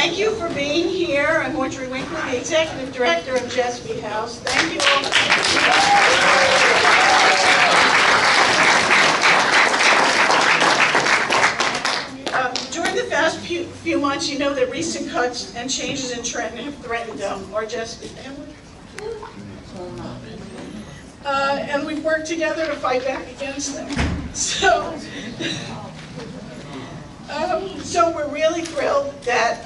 Thank you for being here. I'm Audrey Winkler, the Executive Director of Jespy House. Thank you all. During the past few months, you know that recent cuts and changes in trend have threatened our Jespy family. And we've worked together to fight back against them. So we're really thrilled that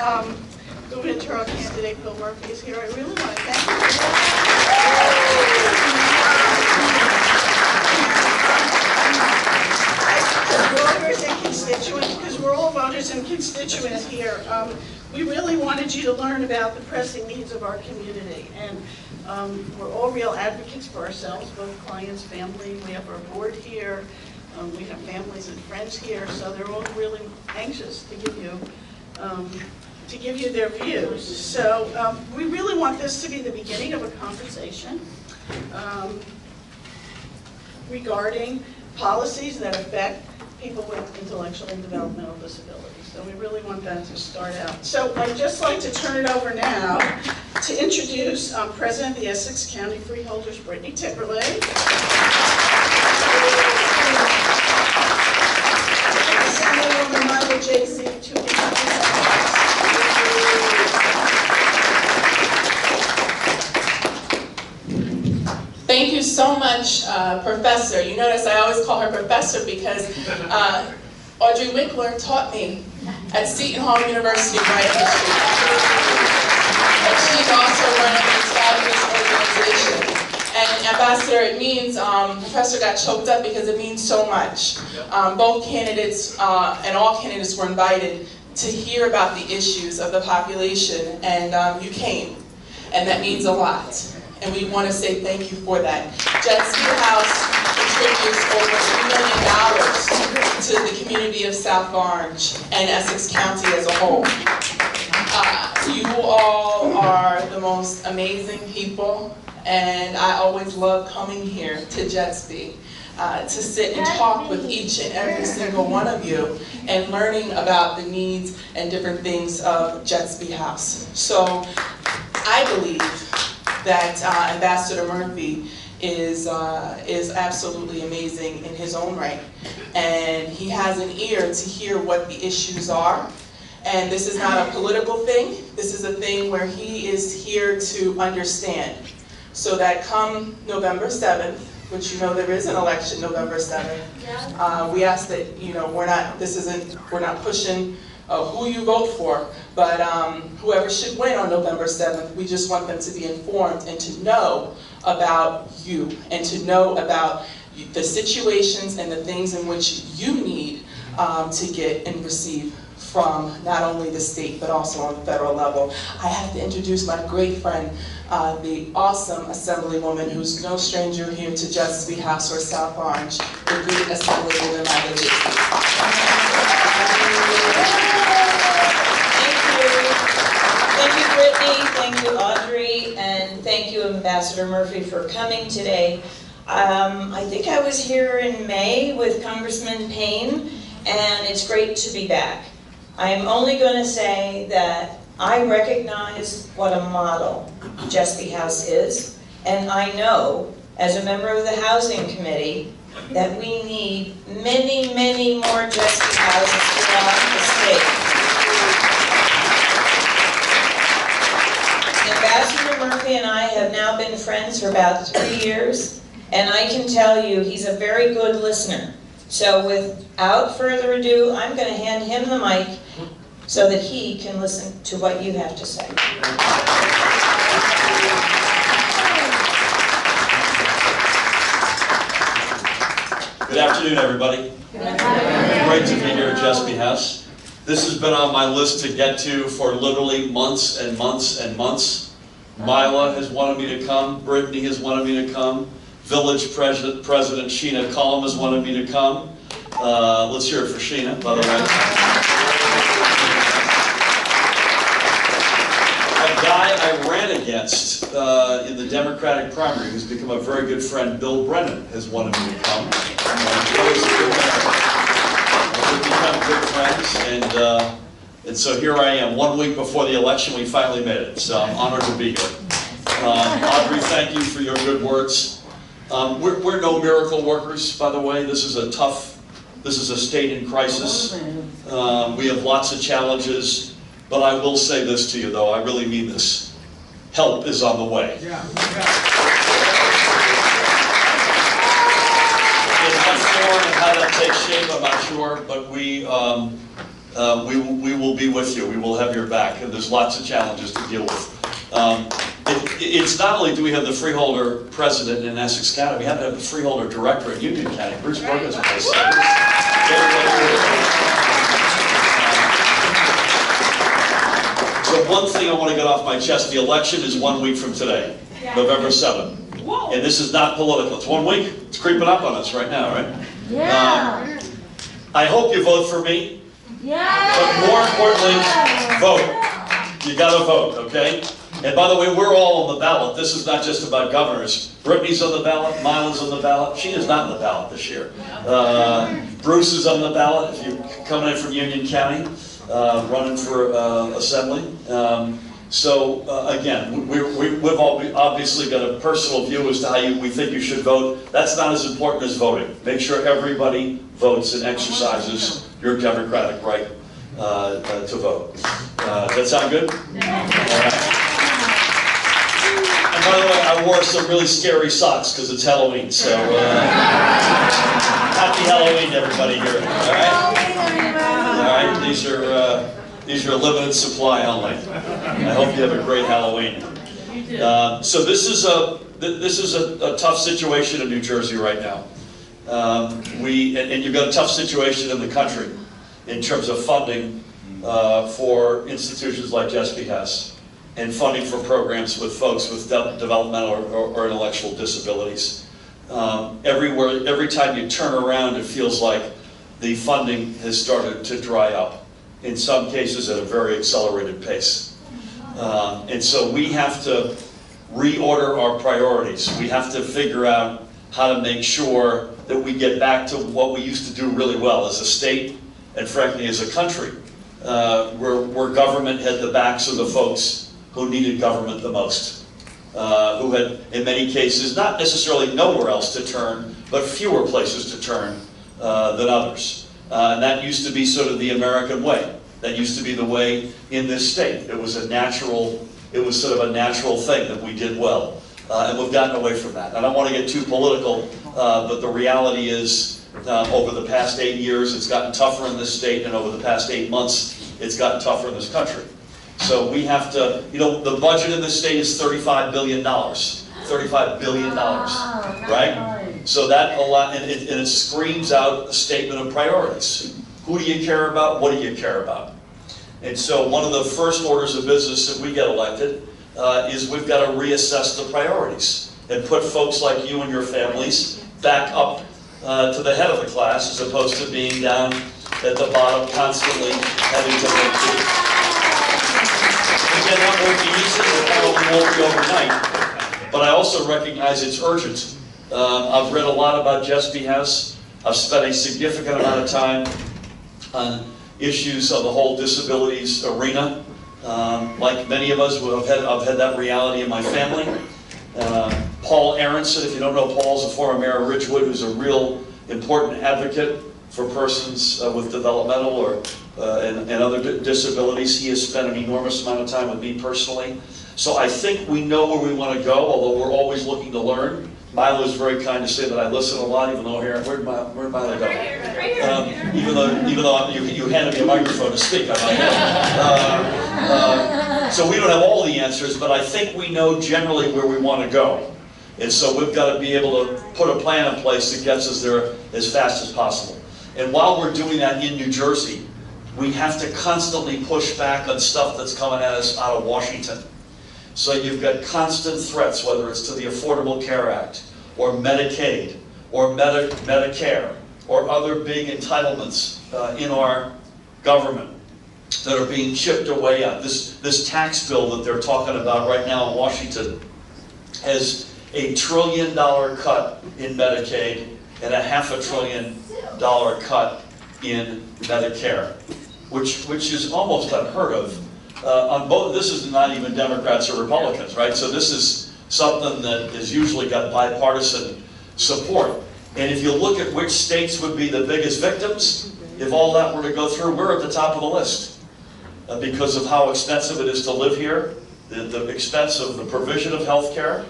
Gubernatorial Candidate Phil Murphy is here. I really want to thank you for that. Voters and constituents, because we're all voters and constituents here, we really wanted you to learn about the pressing needs of our community. And we're all real advocates for ourselves, both clients, family. We have our board here. We have families and friends here, so they're all really anxious to give you their views. So we really want this to be the beginning of a conversation regarding policies that affect people with intellectual and developmental disabilities. So we really want that to start out. So I'd just like to turn it over now to introduce President of the Essex County Freeholders, Britnee Timberlake. Assemblywoman Mila, Jasey, to Thank you so much, Professor. You notice I always call her Professor because Audrey Winkler taught me at Seton Hall University right up the street. And she's also running this fabulous organization. And Ambassador, it means, Professor got choked up because it means so much. Both candidates and all candidates were invited to hear about the issues of the population, and you came, and that means a lot. And we want to say thank you for that. Jespy House contributes over $3 million to the community of South Orange and Essex County as a whole. You all are the most amazing people, and I always love coming here to Jespy to sit and talk with each and every single one of you and learning about the needs and different things of Jespy House. So I believe that Ambassador Murphy is absolutely amazing in his own right. And he has an ear to hear what the issues are. And this is not a political thing. This is a thing where he is here to understand. So that come November 7th, which you know there is an election November 7th, we ask that, we're not pushing who you vote for, but whoever should win on November 7th, we just want them to be informed and to know about you and to know about the situations and the things in which you need to get and receive from not only the state but also on the federal level. I have to introduce my great friend, the awesome Assemblywoman who's no stranger here to Jespy House or South Orange, the great Assemblywoman Mila. Thank you, Britnee. Thank you, Audrey, and thank you, Ambassador Murphy, for coming today. I think I was here in May with Congressman Payne, and it's great to be back. I'm only going to say that I recognize what a model Jespy House is, and I know, as a member of the Housing Committee, that we need many, many more Jespy Houses throughout the state. Ambassador Murphy and I have now been friends for about 3 years, and I can tell you he's a very good listener. So without further ado, I'm going to hand him the mic so that he can listen to what you have to say. Good afternoon, everybody. Great to be here at Jespy House. This has been on my list to get to for literally months and months and months. Mila has wanted me to come. Britnee has wanted me to come. Village President Sheena Cullum has wanted me to come. Let's hear it for Sheena, by the way. A guy I ran against in the Democratic primary, who's become a very good friend, Bill Brennan, has wanted me to come. We've become good friends, and And so here I am, 1 week before the election, we finally made it. So I'm honored to be here. Audrey, thank you for your good words. We're no miracle workers, by the way. This is a state in crisis. We have lots of challenges, but I will say this to you, though. I really mean this. Help is on the way. Yeah. What form and how that takes shape, I'm not sure, but we will be with you. We will have your back, and there's lots of challenges to deal with. It's not only do we have the Freeholder president in Essex County, we have to have the Freeholder director in Union County. Bruce Burgess. So one thing I want to get off my chest, the election is 1 week from today, November 7th. And this is not political. It's 1 week. It's creeping up on us right now, right? Yeah. I hope you vote for me. Yeah. But more importantly, vote. You got to vote, okay? And by the way, we're all on the ballot. This is not just about governors. Britnee's on the ballot. Mila's on the ballot. She is not on the ballot this year. Bruce is on the ballot. If you're coming in from Union County, running for Assembly. Again, we've all obviously got a personal view as to how we think you should vote. That's not as important as voting. Make sure everybody votes and exercises your democratic right to vote. Does that sound good? All right. And by the way, I wore some really scary socks because it's Halloween. So happy Halloween to everybody here. All right. All right. These are limited supply only. I hope you have a great Halloween. So this is a tough situation in New Jersey right now. And you've got a tough situation in the country in terms of funding for institutions like Jespy has, and funding for programs with folks with developmental or intellectual disabilities. Every time you turn around, it feels like the funding has started to dry up, in some cases at a very accelerated pace. And so we have to reorder our priorities. We have to figure out how to make sure that we get back to what we used to do really well as a state and frankly as a country, where government had the backs of the folks who needed government the most, who had, in many cases, not necessarily nowhere else to turn, but fewer places to turn than others. And that used to be sort of the American way. That used to be the way in this state. It was sort of a natural thing that we did well. And we've gotten away from that. I don't want to get too political, but the reality is, over the past 8 years, it's gotten tougher in this state, and over the past 8 months, it's gotten tougher in this country. So we have to, the budget in this state is $35 billion. $35 billion, right? So that and it screams out a statement of priorities. Who do you care about? What do you care about? And so one of the first orders of business if we get elected is we've got to reassess the priorities and put folks like you and your families back up to the head of the class as opposed to being down at the bottom constantly having to make decisions. Again, that won't be easy, it probably won't be overnight, but I also recognize it's urgent. I've read a lot about Jespy House. I've spent a significant amount of time on issues of the whole disabilities arena. Like many of us, I've had that reality in my family. Paul Aronson, if you don't know, Paul's a former mayor of Ridgewood, who's a real important advocate for persons with developmental and other disabilities. He has spent an enormous amount of time with me personally. So I think we know where we want to go, although we're always looking to learn. Mila was very kind to say that I listen a lot, even though here, where'd Mila go? Even though you handed me a microphone to speak, so we don't have all the answers, but I think we know generally where we want to go. And so we've got to be able to put a plan in place that gets us there as fast as possible. And while we're doing that in New Jersey, we have to constantly push back on stuff that's coming at us out of Washington. So you've got constant threats, whether it's to the Affordable Care Act, or Medicaid, or Medicare, or other big entitlements in our government that are being chipped away at. This tax bill that they're talking about right now in Washington has a $1 trillion cut in Medicaid and a $500 billion cut in Medicare. which is almost unheard of. On both, this is not even Democrats or Republicans, right? So this is something that has usually got bipartisan support. And if you look at which states would be the biggest victims, if all that were to go through, we're at the top of the list. Because of how expensive it is to live here, the expense of the provision of health care,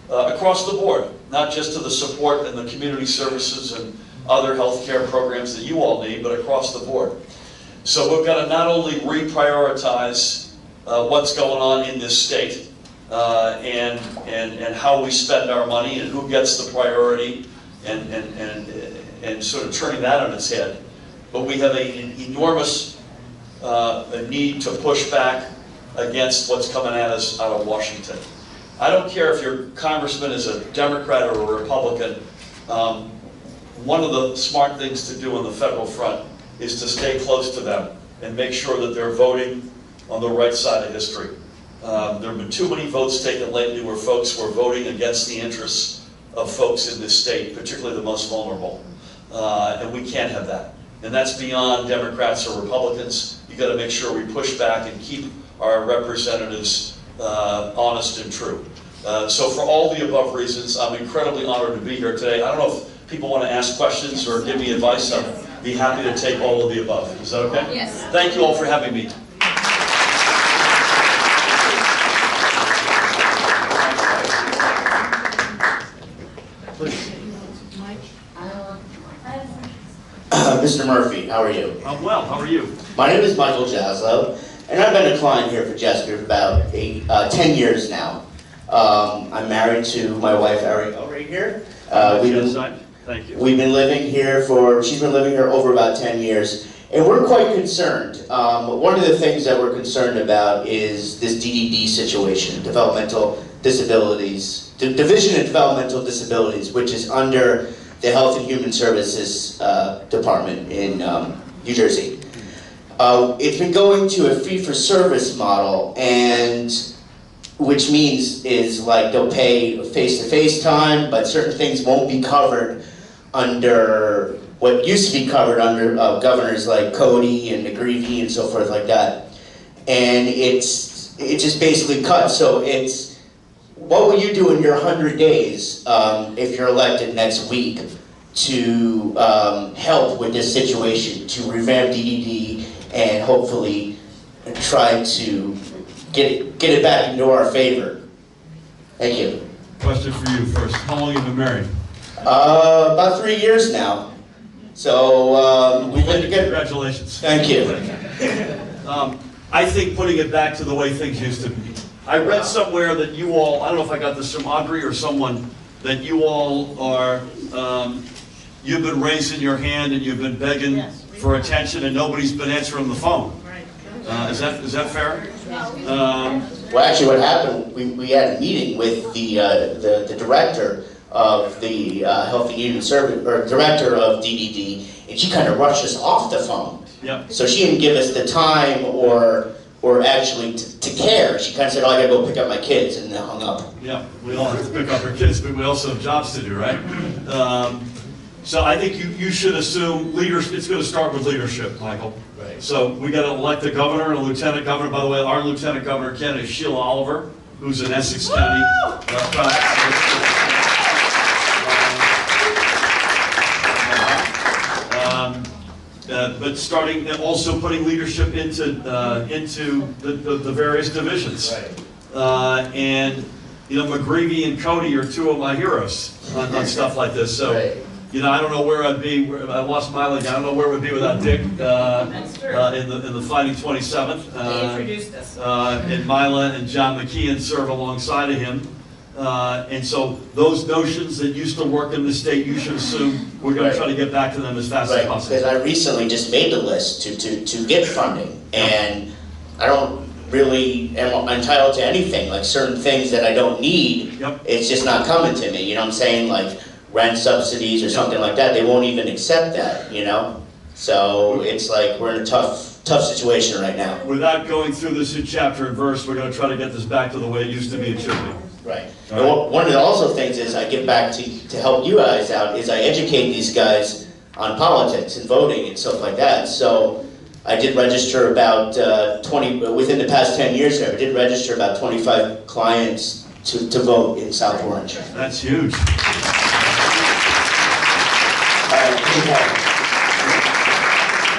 across the board, not just to the support and the community services and other health care programs that you all need, but across the board. So we've got to not only reprioritize what's going on in this state and how we spend our money and who gets the priority and sort of turning that on its head, but we have an enormous need to push back against what's coming at us out of Washington. I don't care if your congressman is a Democrat or a Republican. One of the smart things to do on the federal front is to stay close to them and make sure that they're voting on the right side of history. There have been too many votes taken lately where folks were voting against the interests of folks in this state, particularly the most vulnerable. And we can't have that. And that's beyond Democrats or Republicans. You've got to make sure we push back and keep our representatives honest and true. So for all the above reasons, I'm incredibly honored to be here today. I don't know if people want to ask questions or give me advice. I'd be happy to take all of the above. Is that okay? Yes. Thank you all for having me. Mr. Murphy, how are you? I'm well. How are you? My name is Michael Jaslow, and I've been a client here for Jespy for about 10 years now. I'm married to my wife, Ariel, right here. Thank you. We've been living here she's been living here over about 10 years, and we're quite concerned. One of the things that we're concerned about is this DDD situation, developmental disabilities, Division of Developmental Disabilities, which is under the Health and Human Services Department in New Jersey. It's been going to a fee-for-service model, and which means is like they'll pay face-to-face time, but certain things won't be covered under what used to be covered under governors like Cody and McGreevey and so forth like that. And it's just basically cut. So it's, what will you do in your 100 days if you're elected next week to help with this situation, to revamp DDD and hopefully try to get it back into our favor? Thank you. Question for you first. How long have you been married? About 3 years now. So we've been together. Congratulations. Thank you. I think putting it back to the way things used to be. I read somewhere that you all, I don't know if I got this from Audrey or someone, that you all are, you've been raising your hand and you've been begging for attention and nobody's been answering the phone. Is that fair? Well, actually, what happened, we had a meeting with the director of the Health and Human Service, or director of DDD, and she kind of rushed us off the phone. Yep. So she didn't give us the time or actually to care. She kind of said, "Oh, I gotta go pick up my kids," and then hung up. Yeah, we all have to pick up our kids, but we also have jobs to do, right? So I think you should assume leadership. It's going to start with leadership, Michael. Right. So we got to elect a governor and a lieutenant governor. By the way, our lieutenant governor candidate is Sheila Oliver, who's in Essex County. But starting and also putting leadership into the various divisions. Right. And you know, McGreevey and Cody are two of my heroes on stuff like this. So. Right. You know, I don't know where I'd be. I lost Mila. I don't know where we'd be without Dick in the Fighting 27th. They introduced us. And Mila and John McKeon serve alongside of him. And so those notions that used to work in the state, you should assume we're going to try to get back to them as fast as possible. Because I recently just made the list to get funding, and I don't really am entitled to anything. Like certain things that I don't need, it's just not coming to me. You know what I'm saying? Like rent subsidies or something like that, they won't even accept that, you know? So it's like we're in a tough situation right now. Without going through this in chapter and verse, we're going to try to get this back to the way it used to be and should be. Right. And one of the also things is I give back to help you guys out is I educate these guys on politics and voting and stuff like that. So I did register about 20, within the past 10 years here, I did register about 25 clients to vote in South Orange. That's huge.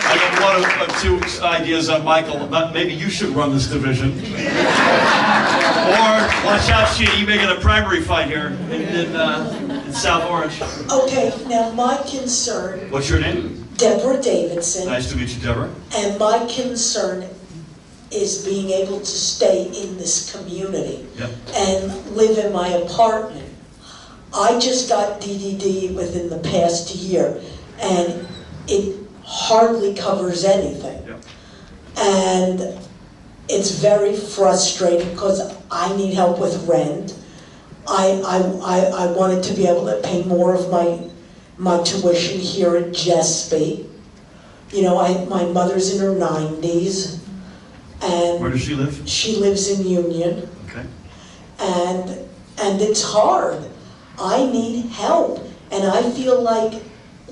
I have one of two ideas on Michael, but maybe you should run this division. Or, watch out, Sheena, you may get a primary fight here in South Orange. Okay, now my concern, What's your name? Deborah Davidson, Nice to meet you, Deborah. and my concern is being able to stay in this community Yep. and live in my apartment. I just got DDD within the past year, and it hardly covers anything. Yep. And it's very frustrating because I need help with rent. I wanted to be able to pay more of my tuition here at Jespy. You know, my mother's in her 90s, and Where does she live? she lives in Union, Okay. and it's hard. I need help, and I feel like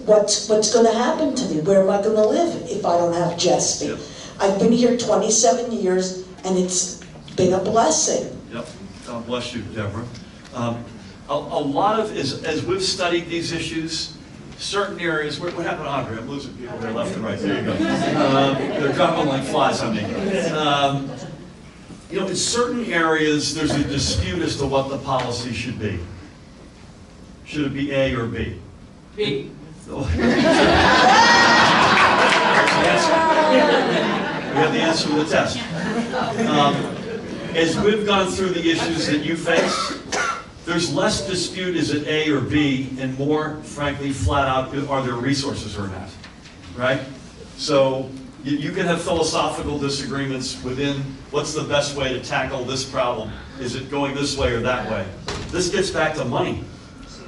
what's going to happen to me? Where am I going to live if I don't have Jespy? Yep. I've been here 27 years, and it's been a blessing. Yep. God bless you, Deborah. A lot of, as we've studied these issues, certain areas, what happened to Audrey? I'm losing people there left and right. There you go. They're dropping like flies on me. You know, in certain areas, there's a dispute as to what the policy should be. Should it be A or B? B. We have the answer to the test. As we've gone through the issues that you face, there's less dispute, is it A or B, and more, frankly, flat out, are there resources or not, right? So you can have philosophical disagreements within what's the best way to tackle this problem. Is it going this way or that way? This gets back to money.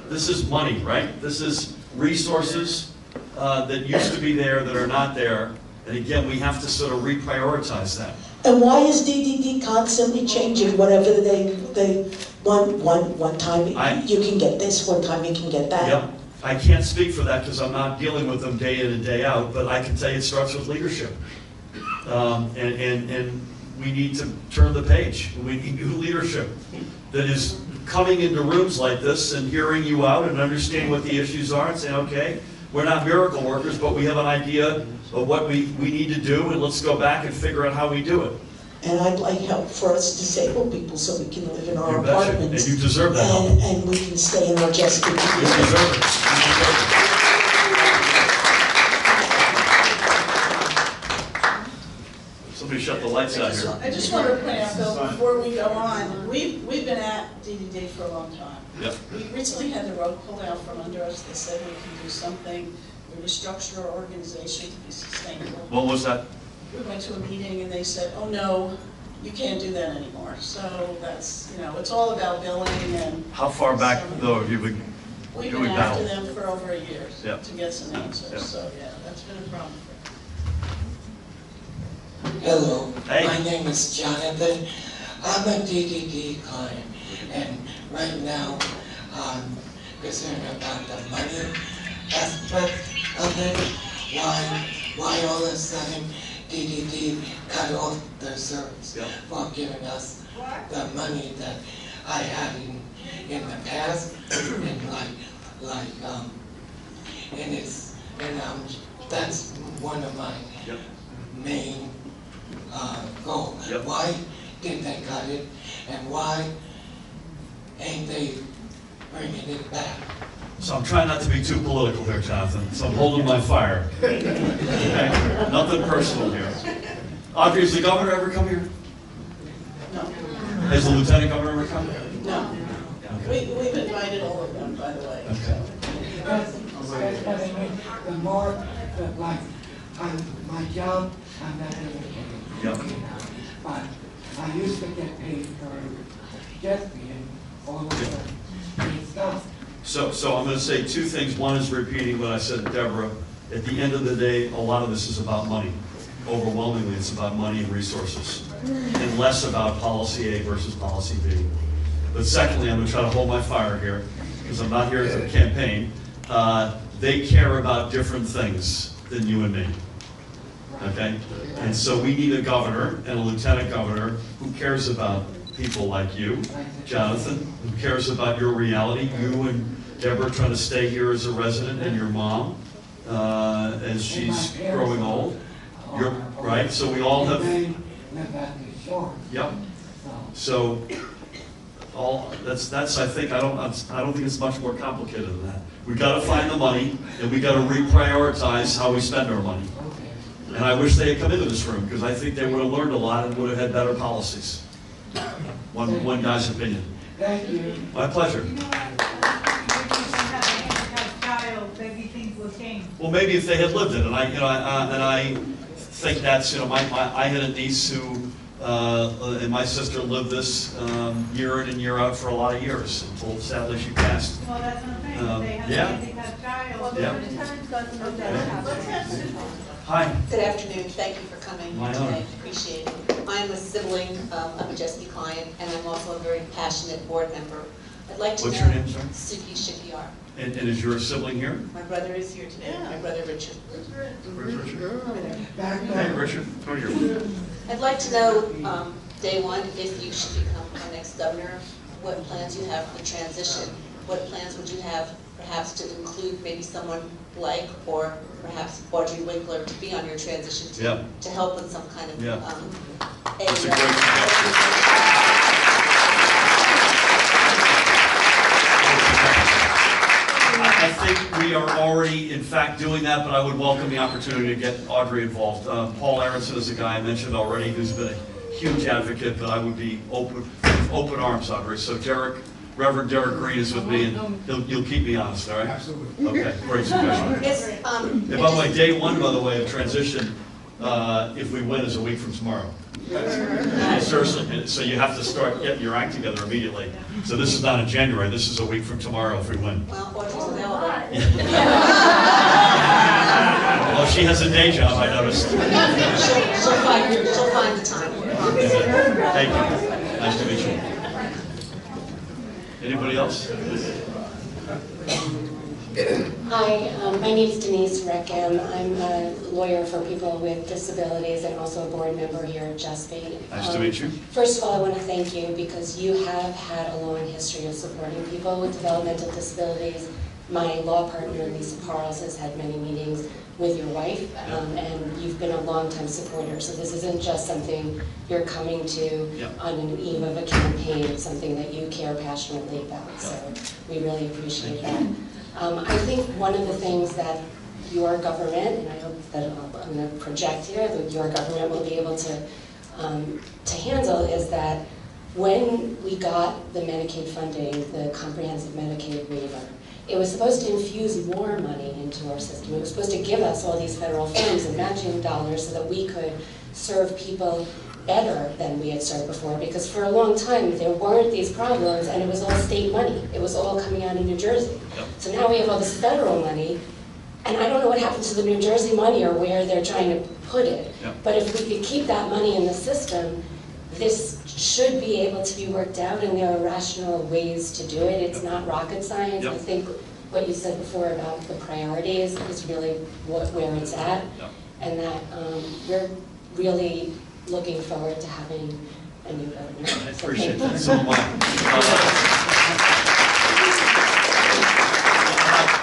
This is money, right? This is resources that used to be there that are not there. And again, we have to sort of reprioritize that. And why is DDD constantly changing? Whatever they one time you can get this, one time you can get that. Yep. I can't speak for that because I'm not dealing with them day in and day out, but I can tell you it starts with leadership. And we need to turn the page. We need new leadership that is coming into rooms like this and hearing you out and understanding what the issues are and saying, okay, we're not miracle workers, but we have an idea of what we need to do, and let's go back and figure out how we do it. And I'd like help for us disabled people so we can live in our You betcha. apartments. And you deserve that help. And we can stay in our Jespy You community. deserve it. You deserve it. Somebody shut the lights out here. I just want to point out, Bill, before we go on, we've been at DDD for a long time. Yep. We recently had the rug pulled out from under us. They said we can do something, we restructure our organization to be sustainable. What was that? We went to a meeting and they said, oh no, you can't do that anymore. So that's, you know, it's all about billing and. How far back, though, have you been We've doing been after battle? them for over a year Yep. to get some answers. Yep. So yeah, that's been a problem. Hello, Hey. my name is Jonathan. I'm a DDD client, and right now I'm concerned about the money aspect of it. Why all of a sudden DDD cut off their service Yep. for giving us the money that I had in the past, and that's one of my Yep. main goal. Yep. Why did they cut it, and why ain't they bringing it back? So I'm trying not to be too political here, Jonathan, so I'm holding my fire. Okay? Nothing personal here. Audrey, has the governor ever come here? No, Has the lieutenant governor ever come? no. Okay. We've invited all of them, by the way. Okay. That's what I mean. The more, like, my job, I'm not doing it. Yep. But I used to get paid for Jespy and all of the stuff. So I'm going to say two things. One is repeating what I said to Deborah. At the end of the day, a lot of this is about money. Overwhelmingly, it's about money and resources, and less about policy A versus policy B. But secondly, I'm going to try to hold my fire here, because I'm not here to campaign. They care about different things than you and me. okay? And so we need a governor and a lieutenant governor who cares about people like you, Jonathan, who cares about your reality, you and Deborah trying to stay here as a resident, and your mom, as she's growing old. You're, right, so we all have, yep. So, that's I think, I don't think it's much more complicated than that. We gotta find the money, and we gotta reprioritize how we spend our money. And I wish they had come into this room, because I think they would have learned a lot and would have had better policies. One guy's opinion. Thank you. My pleasure. Maybe things will change. Well, maybe if they had lived it, and I think that's, I had a niece who, and my sister lived this year in and year out for a lot of years until sadly she passed. Well, that's what I'm saying. They have Yeah. a handicapped child. Yeah. Let's have Susan. Hi. Good afternoon, thank you for coming My honor. today, appreciate it. I'm a sibling of a Jespy client, and I'm also a very passionate board member. I'd like to know... What's your name, sir? Suki Shikiar. And is your sibling here? My brother is here today, my brother Richard. Where's Richard? Hey, Richard, come here. I'd like to know, day one, if you should become our next governor, what plans you have for the transition. What plans would you have, perhaps, to include maybe someone like, or perhaps Audrey Winkler to be on your transition team, Yeah. to help with some kind of That's a great suggestion. I think we are already, in fact, doing that, but I would welcome the opportunity to get Audrey involved. Paul Aronson is a guy I mentioned already who's been a huge advocate, but I would be open arms, Audrey. So Reverend Derek Green is with me, and you'll keep me honest, all right? Absolutely. Okay, great suggestion. Yes, And by the way, day one, by the way, of transition, if we win, is a week from tomorrow. Seriously, so you have to start getting your act together immediately. So this is not in January, this is a week from tomorrow if we win. well, Audrey's available. Well, she has a day job, I noticed. She'll find the time. Thank you. Nice to meet you. Anybody else? Hi, my name is Denise Reckham. I'm a lawyer for people with disabilities and also a board member here at Jespy. Nice to meet you. First of all, I want to thank you because you have had a long history of supporting people with developmental disabilities. My law partner, Lisa Parles, has had many meetings with your wife, and you've been a long-time supporter. So this isn't just something you're coming to on an eve of a campaign. It's something that you care passionately about. So we really appreciate that. I think one of the things that your government, and I hope that I'm going to project here, that your government will be able to handle is that when we got the Medicaid funding, the comprehensive Medicaid waiver, it was supposed to infuse more money into our system. It was supposed to give us all these federal funds and matching dollars so that we could serve people better than we had served before, because for a long time there weren't these problems and it was all state money. It was all coming out of New Jersey. So now we have all this federal money, and I don't know what happened to the New Jersey money or where they're trying to put it, but if we could keep that money in the system, this should be able to be worked out, and there are rational ways to do it. It's not rocket science. I think what you said before about the priorities is really where it's at, and that we're really looking forward to having a new governor. I appreciate that so much.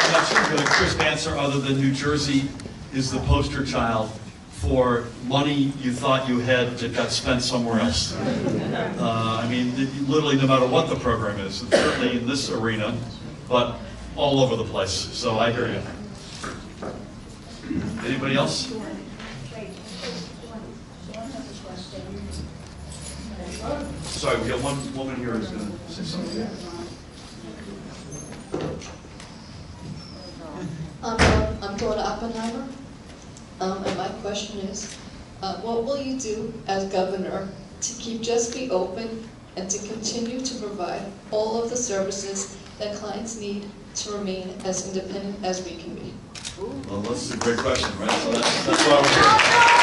I'm not sure the crisp answer other than New Jersey is the poster child for money you thought you had that got spent somewhere else. I mean, literally no matter what the program is, and certainly in this arena, but all over the place. So I hear you. Anybody else? Sorry, we got one woman here who's going to say something. I'm Dora Oppenheimer, and my question is, what will you do as governor to keep Jespy open and to continue to provide all of the services that clients need to remain as independent as we can be? Well, that's a great question, right? So that's why we're here.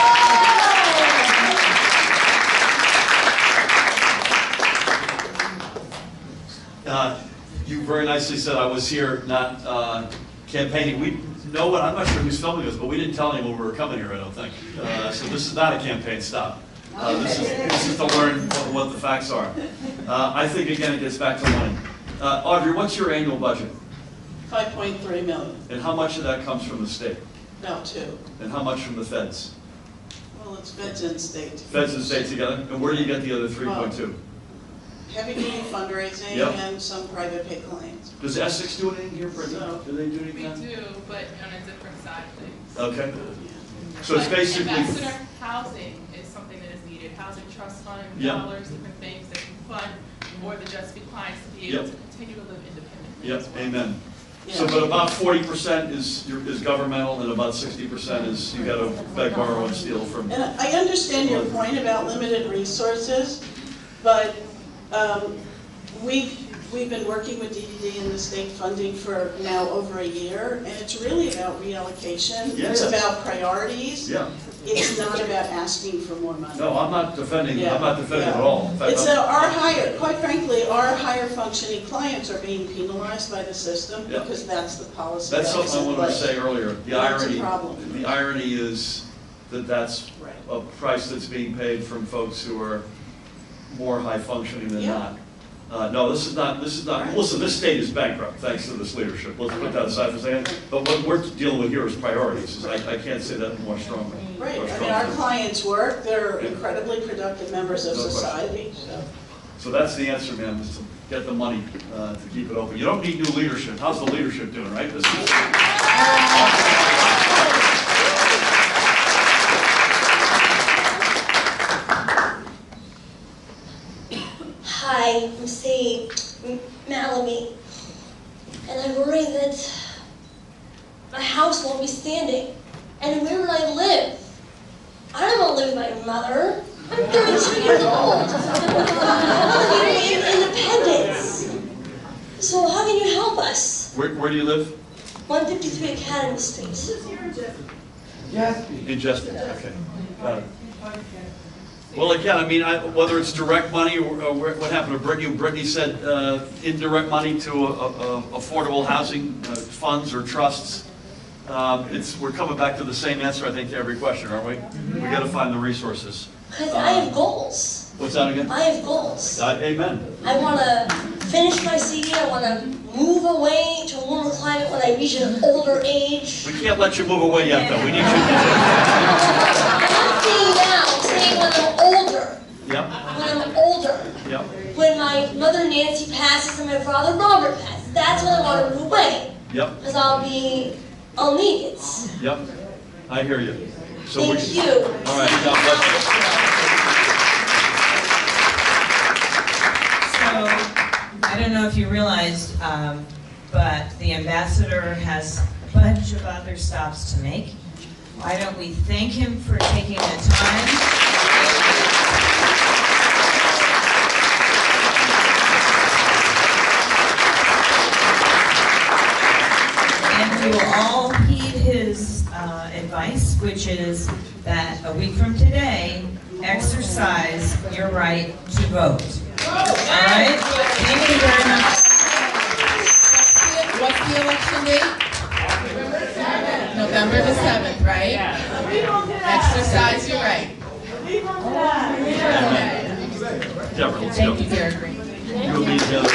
You very nicely said I was here not campaigning. no one, I'm not sure who's filming this, but we didn't tell anyone we were coming here, I don't think. So this is not a campaign stop. This is to learn what the facts are. I think, again, it gets back to money. Audrey, what's your annual budget? 5.3 million, And how much of that comes from the state? about 2. And how much from the feds? Well, it's feds and state. Feds and state together? And where do you get the other 3.2? Heavy-duty fundraising Yep. and some private pay claims. Does Essex do anything here, Britnee? No. Do they do We anything? do, but on a different side of things. Okay. So it's But basically, Ambassador housing is something that is needed. Housing trust fund, Yep. dollars, different things that can fund more the Jespy clients to be able Yep. to continue to live independently. yep, as well. amen. Yeah. So, but about 40% is governmental, and about 60% is you gotta beg, borrow, and steal from. And I understand your point about limited resources, but we've been working with DDD and the state funding for now over a year, and it's really about reallocation. Yeah, It's yeah. about priorities. Yeah, It's not about asking for more money. no, I'm not defending Yeah, it at yeah. all. In fact, It's our higher, quite frankly, our higher functioning clients are being penalized by the system Yeah. because that's the policy That's that was something I in wanted to place. say earlier. That's a problem. The irony is that that's Right. a price that's being paid from folks who are more high functioning than Yeah. not. No, this is not, Right. listen, this state is bankrupt thanks to this leadership. Let's put that aside for a second. But what we're dealing with here is priorities. I can't say that more strongly. Right, More I mean, strongly. our clients work, they're Yeah. incredibly productive members of No question. society, so. So that's the answer, man, is to get the money to keep it open. You don't need new leadership. How's the leadership doing, right? This is- Hi, I'm Sadie Malamy, and I worry that my house won't be standing. And where would I live? I don't want to live with my mother. I'm 32 years old. I want to be independence. So how can you help us? Where do you live? 153 Academy Street. In Jespy, okay. Got it. Well, again, I mean, whether it's direct money or what happened to Britnee, Britnee said indirect money to affordable housing funds or trusts. We're coming back to the same answer, I think, to every question, aren't we? We got to find the resources. Because I have goals. What's that again? I have goals. Amen. I want to finish my CD. I want to move away to a warmer climate when I reach an older age. We can't let you move away yet, though. We need you. I'm not saying now. I'm saying when I'm older. Yep. When I'm older. Yep. When my mother Nancy passes and my father Robert passes. That's when I want to move away. Yep. Because I'll need it. Yep. I hear you. So Thank you. All right. God bless you. So, I don't know if you realized, but the ambassador has a bunch of other stops to make. Why don't we thank him for taking the time? And we will all heed his advice, which is that a week from today, exercise your right to vote. All right? Thank you very much. What's the election date? November the 7th, right? Exercise your right. Deborah, let's go. Thank you, Derek Green. You'll be together.